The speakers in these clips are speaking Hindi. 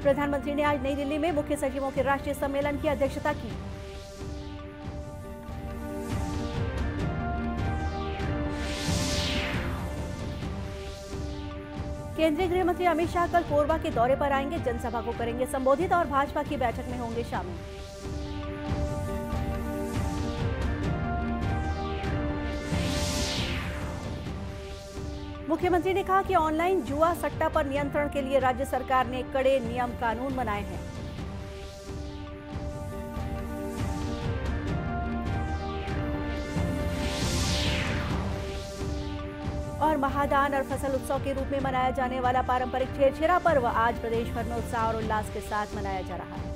प्रधानमंत्री ने आज नई दिल्ली में मुख्य सचिवों के राष्ट्रीय सम्मेलन की अध्यक्षता की। केंद्रीय गृह मंत्री अमित शाह कल कोरबा के दौरे पर आएंगे, जनसभा को करेंगे संबोधित और भाजपा की बैठक में होंगे शामिल। मुख्यमंत्री ने कहा कि ऑनलाइन जुआ सट्टा पर नियंत्रण के लिए राज्य सरकार ने कड़े नियम कानून बनाए हैं। और महादान और फसल उत्सव के रूप में मनाया जाने वाला पारंपरिक छेरछेरा पर्व आज प्रदेश भर में उत्साह और उल्लास के साथ मनाया जा रहा है।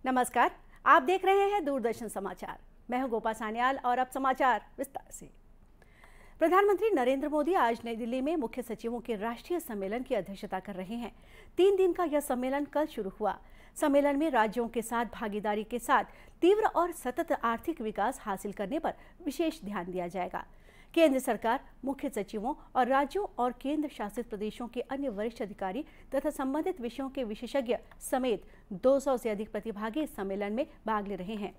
नमस्कार, आप देख रहे हैं दूरदर्शन समाचार। मैं हूं गोपा सान्याल और अब समाचार विस्तार से। प्रधानमंत्री नरेंद्र मोदी आज नई दिल्ली में मुख्य सचिवों के राष्ट्रीय सम्मेलन की अध्यक्षता कर रहे हैं। 3 दिन का यह सम्मेलन कल शुरू हुआ। सम्मेलन में राज्यों के साथ भागीदारी के साथ तीव्र और सतत आर्थिक विकास हासिल करने पर विशेष ध्यान दिया जाएगा। केंद्र सरकार, मुख्य सचिवों और राज्यों और केंद्र शासित प्रदेशों के अन्य वरिष्ठ अधिकारी तथा संबंधित विषयों के विशेषज्ञ समेत 200 से अधिक प्रतिभागी इस सम्मेलन में भाग ले रहे हैं।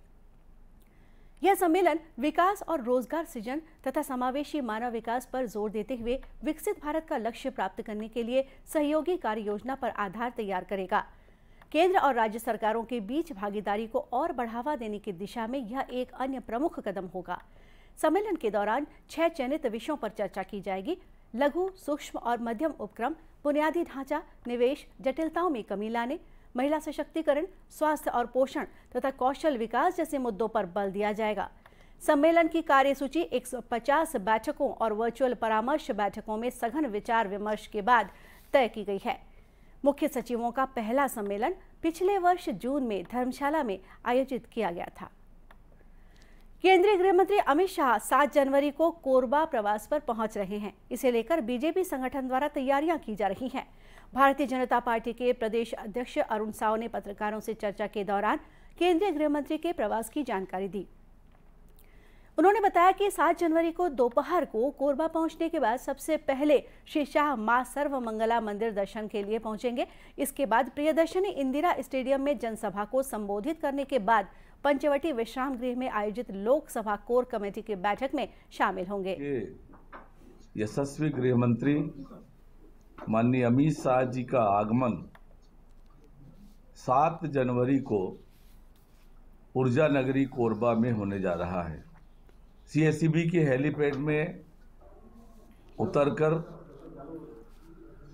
यह सम्मेलन विकास और रोजगार सृजन तथा समावेशी मानव विकास पर जोर देते हुए विकसित भारत का लक्ष्य प्राप्त करने के लिए सहयोगी कार्य योजना पर आधार तैयार करेगा। केंद्र और राज्य सरकारों के बीच भागीदारी को और बढ़ावा देने की दिशा में यह एक अन्य प्रमुख कदम होगा। सम्मेलन के दौरान 6 चयनित विषयों पर चर्चा की जाएगी। लघु, सूक्ष्म और मध्यम उपक्रम, बुनियादी ढांचा, निवेश, जटिलताओं में कमी लाने, महिला सशक्तिकरण, स्वास्थ्य और पोषण तथा कौशल विकास जैसे मुद्दों पर बल दिया जाएगा। सम्मेलन की कार्यसूची 150 बैठकों और वर्चुअल परामर्श बैठकों में सघन विचार विमर्श के बाद तय की गई है। मुख्य सचिवों का पहला सम्मेलन पिछले वर्ष जून में धर्मशाला में आयोजित किया गया था। केंद्रीय गृह मंत्री अमित शाह 7 जनवरी को कोरबा प्रवास पर पहुंच रहे हैं। इसे लेकर बीजेपी संगठन द्वारा तैयारियां की जा रही हैं। भारतीय जनता पार्टी के प्रदेश अध्यक्ष अरुण साव ने पत्रकारों से चर्चा के दौरान केंद्रीय गृह मंत्री के प्रवास की जानकारी दी। उन्होंने बताया कि 7 जनवरी को दोपहर को कोरबा पहुंचने के बाद सबसे पहले श्री शाह मां सर्वमंगला मंदिर दर्शन के लिए पहुंचेंगे। इसके बाद प्रियदर्शनी इंदिरा स्टेडियम में जनसभा को संबोधित करने के बाद पंचवटी विश्राम गृह में आयोजित लोकसभा कोर कमेटी की बैठक में शामिल होंगे। यशस्वी गृह मंत्री माननीय अमित शाह जी का आगमन 7 जनवरी को ऊर्जा नगरी कोरबा में होने जा रहा है। सीएसईबी के हेलीपैड में उतरकर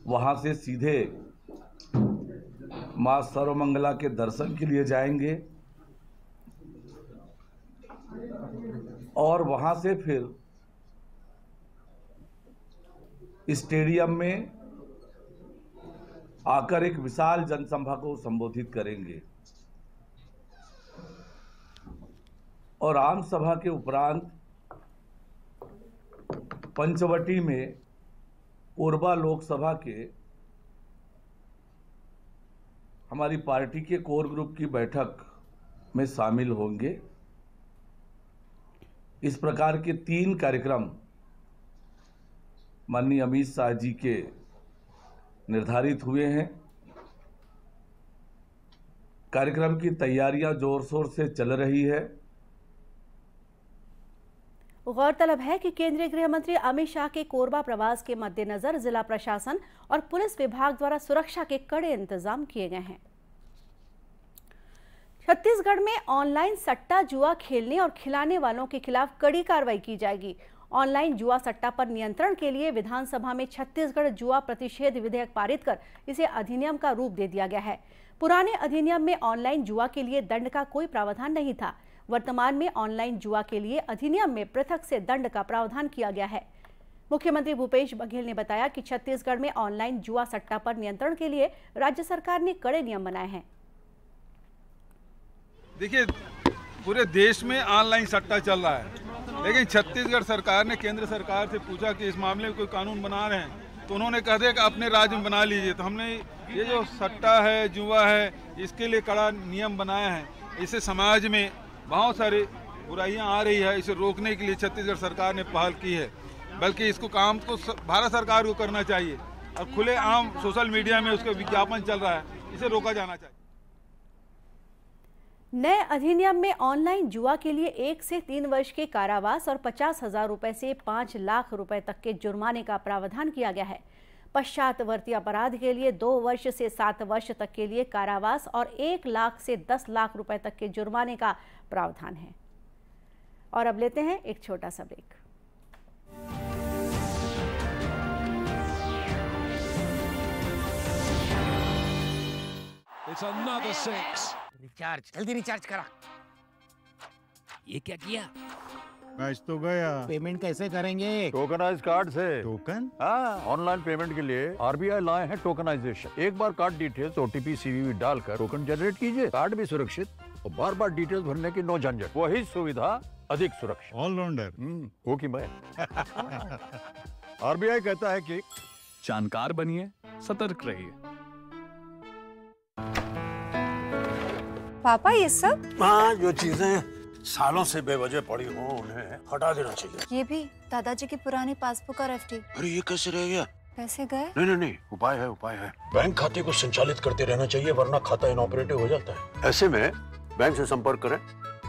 वहां से सीधे मां सर्वमंगला के दर्शन के लिए जाएंगे और वहां से फिर स्टेडियम में आकर एक विशाल जनसभा को संबोधित करेंगे और आम सभा के उपरांत पंचवटी में कोरबा लोकसभा के हमारी पार्टी के कोर ग्रुप की बैठक में शामिल होंगे। इस प्रकार के 3 कार्यक्रम माननीय अमित शाह जी के निर्धारित हुए हैं। कार्यक्रम की तैयारियां जोर शोर से चल रही है। गौरतलब है कि केंद्रीय गृह मंत्री अमित शाह के कोरबा प्रवास के मद्देनजर जिला प्रशासन और पुलिस विभाग द्वारा सुरक्षा के कड़े इंतजाम किए गए हैं। छत्तीसगढ़ में ऑनलाइन सट्टा जुआ खेलने और खिलाने वालों के खिलाफ कड़ी कार्रवाई की जाएगी। ऑनलाइन जुआ सट्टा पर नियंत्रण के लिए विधानसभा में छत्तीसगढ़ जुआ प्रतिषेध विधेयक पारित कर इसे अधिनियम का रूप दे दिया गया है। पुराने अधिनियम में ऑनलाइन जुआ के लिए दंड का कोई प्रावधान नहीं था। वर्तमान में ऑनलाइन जुआ के लिए अधिनियम में पृथक से दंड का प्रावधान किया गया है। मुख्यमंत्री भूपेश बघेल ने बताया कि छत्तीसगढ़ में ऑनलाइन जुआ सट्टा पर नियंत्रण के लिए राज्य सरकार ने कड़े नियम बनाए हैं। देखिए, पूरे देश में ऑनलाइन सट्टा चल रहा है, लेकिन छत्तीसगढ़ सरकार ने केंद्र सरकार से पूछा कि इस मामले में कोई कानून बना रहे हैं, तो उन्होंने कह दिया कि अपने राज्य में बना लीजिए। तो हमने ये जो सट्टा है, जुआ है, इसके लिए कड़ा नियम बनाया है। इससे समाज में बहुत सारी बुराइयां आ रही है, इसे रोकने के लिए छत्तीसगढ़ सरकार ने पहल की है। बल्कि इसको काम को भारत सरकार को करना चाहिए और खुले आम सोशल मीडिया में उसका विज्ञापन चल रहा है, इसे रोका जाना चाहिए। नए अधिनियम में ऑनलाइन जुआ के लिए 1 से 3 वर्ष के कारावास और 50,000 रुपए से 5 लाख रुपए तक के जुर्माने का प्रावधान किया गया है। पश्चातवर्ती अपराध के लिए 2 वर्ष से 7 वर्ष तक के लिए कारावास और 1 लाख से 10 लाख रुपए तक के जुर्माने का प्रावधान है। और अब लेते हैं एक छोटा सा ब्रेक। It's another 6. रिचार्ज, जल्दी रिचार्ज करा। ये क्या किया? मैच तो गया। पेमेंट कैसे करेंगे? टोकनाइज कार्ड से। टोकन? हाँ, ऑनलाइन पेमेंट के लिए आरबीआई लाए हैं टोकनाइजेशन। एक बार कार्ड डिटेल्स, ओटीपी, सीवीवी डालकर टोकन जनरेट कीजिए। कार्ड भी सुरक्षित और बार बार डिटेल्स भरने की नो झंझट। वही सुविधा, अधिक सुरक्षा। ऑलराउंडर हो कि मैं। आरबीआई कहता है कि जानकार बनिए, सतर्क रहिए। पापा ये सब? हाँ, जो चीजें सालों से बेवजह पड़ी हो उन्हें हटा देना चाहिए। ये भी दादाजी की पुरानी पासबुक और एफडी। अरे ये कैसे रह गया? पैसे गए? नहीं, उपाय है। बैंक खाते को संचालित करते रहना चाहिए, वरना खाता इनऑपरेटिव हो जाता है। ऐसे में बैंक से संपर्क करें,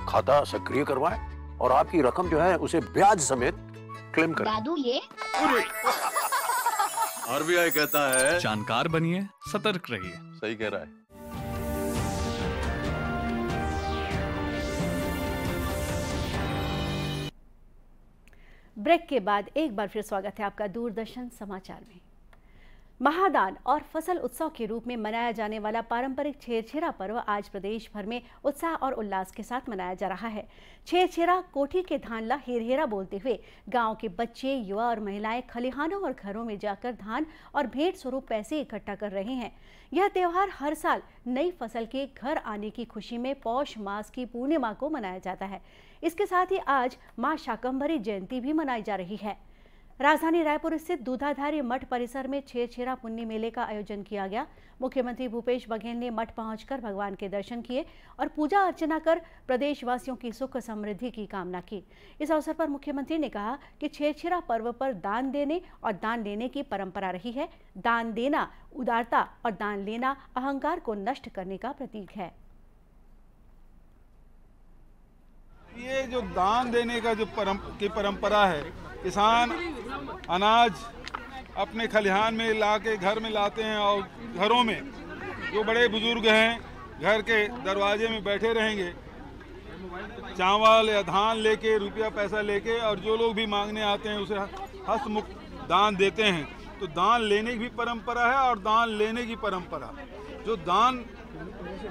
खाता सक्रिय करवाएं और आपकी रकम जो है उसे ब्याज समेत क्लेम करें। दादू ये आरबीआई कहता है जानकार बनिए, सतर्क रहिए। सही कह रहा है। ब्रेक के बाद एक बार फिर स्वागत है आपका दूरदर्शन समाचार में। महादान और फसल उत्सव के रूप में मनाया जाने वाला पारंपरिक छेरछेरा पर्व आज प्रदेश भर में उत्साह और उल्लास के साथ मनाया जा रहा है। छेरछेरा कोठी के धान ला हेरहेरा बोलते हुए गांव के बच्चे, युवा और महिलाएं खलिहानों और घरों में जाकर धान और भेंट स्वरूप पैसे इकट्ठा कर रहे हैं। यह त्योहार हर साल नई फसल के घर आने की खुशी में पौष मास की पूर्णिमा को मनाया जाता है। इसके साथ ही आज मां शाकंभरी जयंती भी मनाई जा रही है। राजधानी रायपुर स्थित दूधाधारी मठ परिसर में छेरछेरा पुन्नी मेले का आयोजन किया गया। मुख्यमंत्री भूपेश बघेल ने मठ पहुंचकर भगवान के दर्शन किए और पूजा अर्चना कर प्रदेशवासियों की सुख समृद्धि की कामना की। इस अवसर पर मुख्यमंत्री ने कहा कि छेरछेरा पर्व पर दान देने और दान लेने की परंपरा रही है। दान देना उदारता और दान लेना अहंकार को नष्ट करने का प्रतीक है। ये जो दान देने का जो परंपरा है, किसान अनाज अपने खलिहान में लाके घर में लाते हैं और घरों में जो बड़े बुजुर्ग हैं घर के दरवाजे में बैठे रहेंगे चावल या धान लेके, रुपया पैसा लेके, और जो लोग भी मांगने आते हैं उसे हस्तमुख दान देते हैं। तो दान लेने की भी परंपरा है और दान लेने की परंपरा। जो दान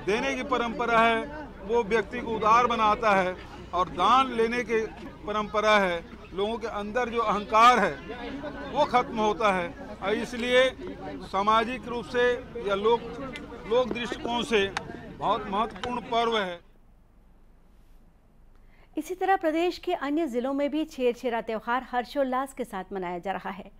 देने की परंपरा है वो व्यक्ति को उदार बनाता है और दान लेने की परंपरा है लोगों के अंदर जो अहंकार है वो खत्म होता है। और इसलिए सामाजिक रूप से या लोक दृष्टिकोण से बहुत महत्वपूर्ण पर्व है। इसी तरह प्रदेश के अन्य जिलों में भी छेरछेरा त्योहार हर्षोल्लास के साथ मनाया जा रहा है।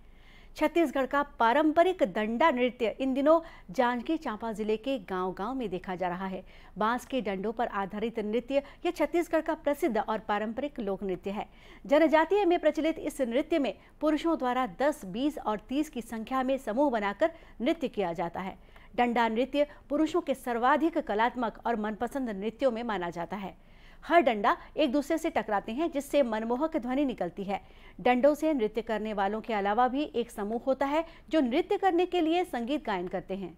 छत्तीसगढ़ का पारंपरिक डंडा नृत्य इन दिनों जांजगीर चांपा जिले के गांव-गांव में देखा जा रहा है। बांस के डंडों पर आधारित नृत्य यह छत्तीसगढ़ का प्रसिद्ध और पारंपरिक लोक नृत्य है। जनजातीय में प्रचलित इस नृत्य में पुरुषों द्वारा 10, 20 और 30 की संख्या में समूह बनाकर नृत्य किया जाता है। डंडा नृत्य पुरुषों के सर्वाधिक कलात्मक और मनपसंद नृत्यों में माना जाता है। हर डंडा एक दूसरे से टकराते हैं जिससे मनमोहक ध्वनि निकलती है। डंडों से नृत्य करने वालों के अलावा भी एक समूह होता है जो नृत्य करने के लिए संगीत गायन करते हैं।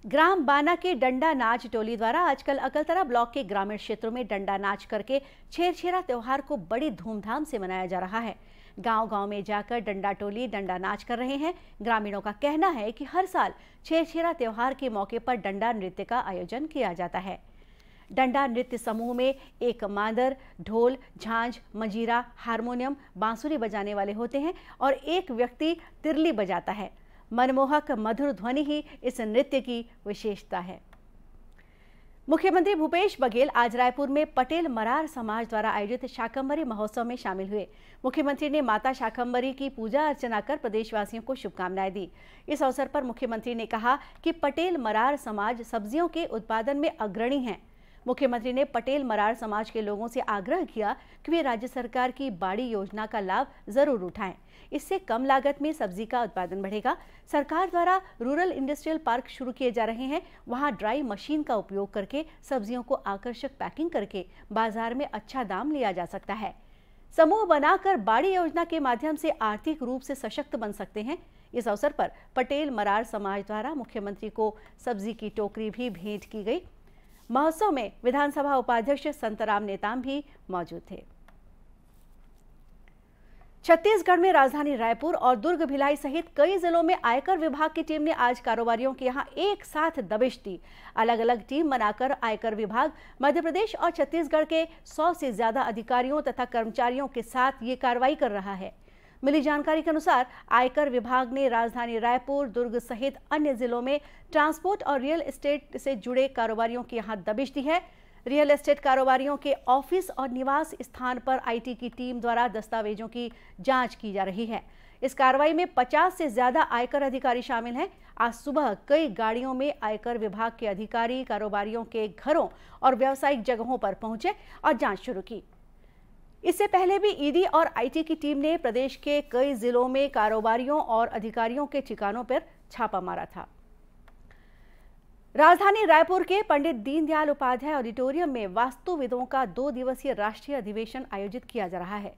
ग्राम बाना के डंडा नाच टोली द्वारा आजकल अकलतरा ब्लॉक के ग्रामीण क्षेत्रों में डंडा नाच करके छेरछेरा त्योहार को बड़ी धूमधाम से मनाया जा रहा है। गांव-गांव में जाकर डंडा टोली डंडा नाच कर रहे हैं। ग्रामीणों का कहना है कि हर साल छेरछेरा त्योहार के मौके पर डंडा नृत्य का आयोजन किया जाता है। डंडा नृत्य समूह में एक मांदर, ढोल, झांझ, मंजीरा, हारमोनियम, बांसुरी बजाने वाले होते हैं और एक व्यक्ति तिरली बजाता है। मनमोहक मधुर ध्वनि ही इस नृत्य की विशेषता है। मुख्यमंत्री भूपेश बघेल आज रायपुर में पटेल मरार समाज द्वारा आयोजित शाकंभरी महोत्सव में शामिल हुए। मुख्यमंत्री ने माता शाकंभरी की पूजा अर्चना कर प्रदेशवासियों को शुभकामनाएं दी। इस अवसर पर मुख्यमंत्री ने कहा कि पटेल मरार समाज सब्जियों के उत्पादन में अग्रणी है। मुख्यमंत्री ने पटेल मरार समाज के लोगों से आग्रह किया कि वे राज्य सरकार की बाड़ी योजना का लाभ जरूर उठाएं। इससे कम लागत में सब्जी का उत्पादन बढ़ेगा। सरकार द्वारा रूरल इंडस्ट्रियल पार्क शुरू किए जा रहे हैं। वहां ड्राई मशीन का उपयोग करके सब्जियों को आकर्षक पैकिंग करके बाजार में अच्छा दाम लिया जा सकता है। समूह बनाकर बाड़ी योजना के माध्यम से आर्थिक रूप से सशक्त बन सकते हैं। इस अवसर पर पटेल मरार समाज द्वारा मुख्यमंत्री को सब्जी की टोकरी भी भेंट की गई। महोत्सव में विधानसभा उपाध्यक्ष संतराम नेताम भी मौजूद थे। छत्तीसगढ़ में राजधानी रायपुर और दुर्ग, भिलाई सहित कई जिलों में आयकर विभाग की टीम ने आज कारोबारियों के यहां एक साथ दबिश दी। अलग अलग टीम बनाकर आयकर विभाग मध्य प्रदेश और छत्तीसगढ़ के 100 से ज्यादा अधिकारियों तथा कर्मचारियों के साथ ये कार्रवाई कर रहा है। मिली जानकारी के अनुसार आयकर विभाग ने राजधानी रायपुर, दुर्ग सहित अन्य जिलों में ट्रांसपोर्ट और रियल एस्टेट से जुड़े कारोबारियों के यहां दबिश दी है। रियल एस्टेट कारोबारियों के ऑफिस और निवास स्थान पर आईटी की टीम द्वारा दस्तावेजों की जांच की जा रही है। इस कार्रवाई में 50 से ज्यादा आयकर अधिकारी शामिल हैं। आज सुबह कई गाड़ियों में आयकर विभाग के अधिकारी कारोबारियों के घरों और व्यावसायिक जगहों पर पहुंचे और जांच शुरू की। इससे पहले भी ईडी और आईटी की टीम ने प्रदेश के कई जिलों में कारोबारियों और अधिकारियों के ठिकानों पर छापा मारा था। राजधानी रायपुर के पंडित दीनदयाल उपाध्याय ऑडिटोरियम में वास्तुविदों का 2 दिवसीय राष्ट्रीय अधिवेशन आयोजित किया जा रहा है।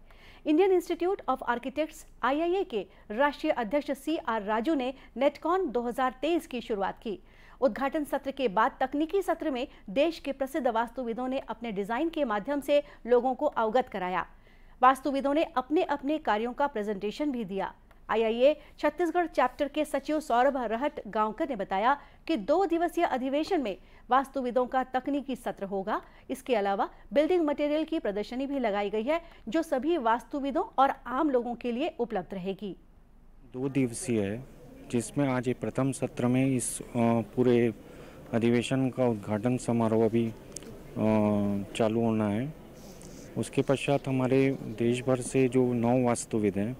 Indian institute of architects IIA के राष्ट्रीय अध्यक्ष CR राजू ने नेटकॉन 2023 की शुरुआत की। उद्घाटन सत्र के बाद तकनीकी सत्र में देश के प्रसिद्ध वास्तुविदों ने अपने डिजाइन के माध्यम से लोगों को अवगत कराया। वास्तुविदों ने अपने अपने कार्यों का प्रेजेंटेशन भी दिया। IIA छत्तीसगढ़ चैप्टर के सचिव सौरभ रहट गांवकर ने बताया कि 2 दिवसीय अधिवेशन में वास्तुविदों का तकनीकी सत्र होगा। इसके अलावा बिल्डिंग मटेरियल की प्रदर्शनी भी लगाई गई है, जो सभी वास्तुविदों और आम लोगों के लिए उपलब्ध रहेगी। 2 दिवसीय है, जिसमें आज ये प्रथम सत्र में इस पूरे अधिवेशन का उद्घाटन समारोह अभी चालू होना है। उसके पश्चात हमारे देश भर से जो 9 वास्तुविद हैं,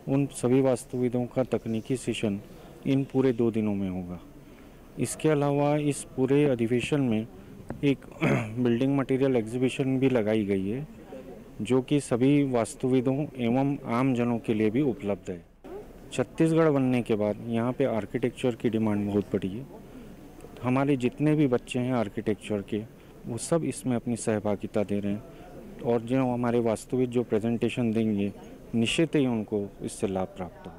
उन सभी वास्तुविदों का तकनीकी सेशन इन पूरे 2 दिनों में होगा। इसके अलावा इस पूरे अधिवेशन में एक बिल्डिंग मटेरियल एग्जीबिशन भी लगाई गई है, जो कि सभी वास्तुविदों एवं आम जनों के लिए भी उपलब्ध है। छत्तीसगढ़ बनने के बाद यहाँ पे आर्किटेक्चर की डिमांड बहुत बढ़ी है। हमारे जितने भी बच्चे हैं आर्किटेक्चर के, वो सब इसमें अपनी सहभागिता दे रहे हैं और जो हमारे वास्तुविद जो प्रेजेंटेशन देंगे, निश्चित ही उनको इससे लाभ प्राप्त होगा।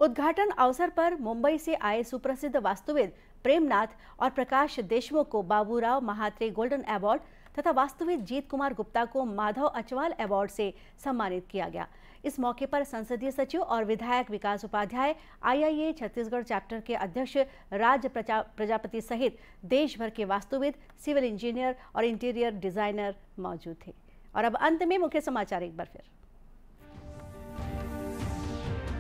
उद्घाटन अवसर पर मुंबई से आए सुप्रसिद्ध वास्तुविद प्रेमनाथ और प्रकाश देशमुख को बाबूराव महात्रे गोल्डन अवार्ड तथा वास्तुविद जीत कुमार गुप्ता को माधव अचवाल अवार्ड से सम्मानित किया गया। इस मौके पर संसदीय सचिव और विधायक विकास उपाध्याय, IIA छत्तीसगढ़ चैप्टर के अध्यक्ष राज प्रजापति सहित देश भर के वास्तुविद, सिविल इंजीनियर और इंटीरियर डिजाइनर मौजूद थे। और अब अंत में मुख्य समाचार एक बार फिर।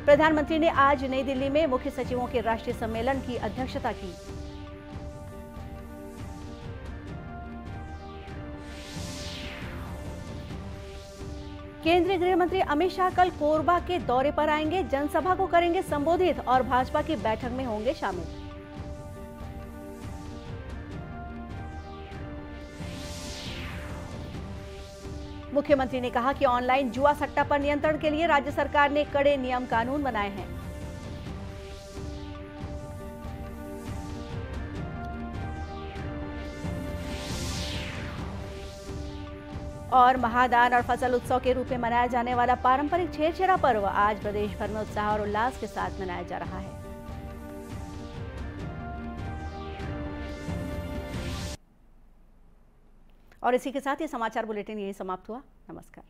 प्रधानमंत्री ने आज नई दिल्ली में मुख्य सचिवों के राष्ट्रीय सम्मेलन की अध्यक्षता की। केंद्रीय गृह मंत्री अमित शाह कल कोरबा के दौरे पर आएंगे, जनसभा को करेंगे संबोधित और भाजपा की बैठक में होंगे शामिल। मुख्यमंत्री ने कहा कि ऑनलाइन जुआ सट्टा पर नियंत्रण के लिए राज्य सरकार ने कड़े नियम कानून बनाए हैं। और महादान और फसल उत्सव के रूप में मनाया जाने वाला पारंपरिक छेरछेरा पर्व आज प्रदेश भर में उत्साह और उल्लास के साथ मनाया जा रहा है। और इसी के साथ ये समाचार बुलेटिन यही समाप्त हुआ। नमस्कार।